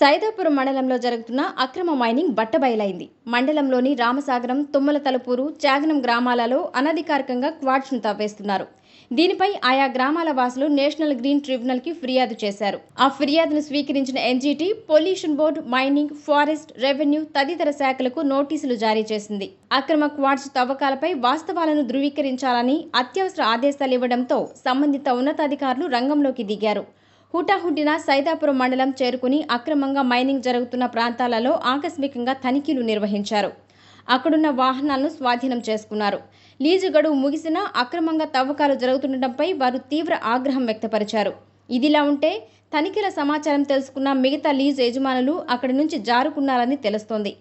సైదాపురం మండలంలో జరుగుతున్న అక్రమ మైనింగ్ బట్టబయలైంది. మండలంలోని రామసాగరం, తుమ్మల తలుపూరు, చాగనం గ్రామాలలో అనధికారికంగా క్వార్ట్స్ను తవ్వేస్తున్నారు. దీనిపై ఆయా గ్రామాల వాసులు నేషనల్ గ్రీన్ ట్రిబ్యునల్కి ఫిర్యాదు చేశారు. ఆ ఫిర్యాదును స్వీకరించిన NGT, pollution board, mining, forest, revenue తదితర శాఖలకు నోటీసులు జారీ చేసింది. అక్రమ క్వార్ట్స్ తవ్వకాలపై వాస్తవాలను ధృవీకరించాలని అత్యవసర ఆదేశాలు ఇవ్వడంతో సంబంధిత ఉన్నతాధికారులు రంగంలోకి దిగారు. హుటాహుటిన సైదాపురం మండలం చేరుకుని అక్రమంగా మైనింగ్ జరుగుతున్న ప్రాంతాలలో ఆకస్మికంగా తనిఖీలు నిర్వహించారు. అక్కడున్న వాహనాలను స్వాధీనం చేసుకున్నారు. లీజు గడువు ముగిసినా అక్రమంగా తవ్వకాలు జరుగుతుండటంపై వారు తీవ్ర ఆగ్రహం వ్యక్తపరిచారు. ఇదిలా ఉంటే తనిఖీల సమాచారం తెలుసుకున్న మిగతా లీజు యజమానులు అక్కడి నుంచి జారుకున్నారని తెలుస్తోంది.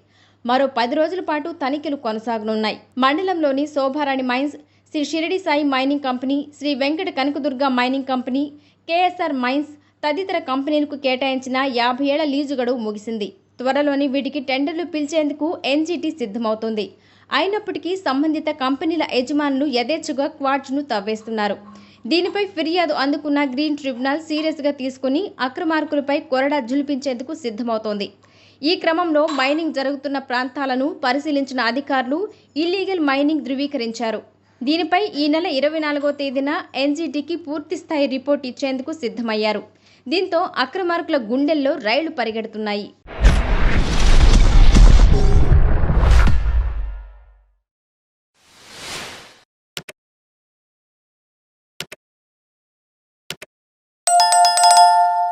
మరో 10 రోజుల పాటు తనిఖీలు కొనసాగనున్నాయి. మండలంలోని Shobharani mines, Shri Shirdi Sai mining company, Shri Venkata Kanakadurga mining company, KSR mines తదితర కంపెనీలకు కేటాయించిన 50 ఏళ్ల లీజు గడువు ముగిసింది. త్వరలోని వీటికి టెండర్లు పిలిచేందుకు ఎన్జీటీ సిద్ధమవుతోంది. అయినప్పటికీ సంబంధిత కంపెనీల యజమానులు యథేచ్ఛగా క్వార్ట్స్ను తవ్వేస్తున్నారు. దీనిపై ఫిర్యాదు అందుకున్న గ్రీన్ ట్రిబ్యునల్ సీరియస్గా తీసుకుని అక్రమార్కులపై కొరడా జులిపించేందుకు సిద్ధమవుతోంది. ఈ క్రమంలో మైనింగ్ జరుగుతున్న ప్రాంతాలను పరిశీలించిన అధికారులు ఇల్లీగల్ మైనింగ్ ధృవీకరించారు. దీనిపై ఈ నెల 24వ తేదీన ఎన్జీటీకి పూర్తిస్థాయి రిపోర్ట్ ఇచ్చేందుకు సిద్ధమయ్యారు. దీంతో అక్రమార్కుల గుండెల్లో రైళ్లు పరిగెడుతున్నాయి.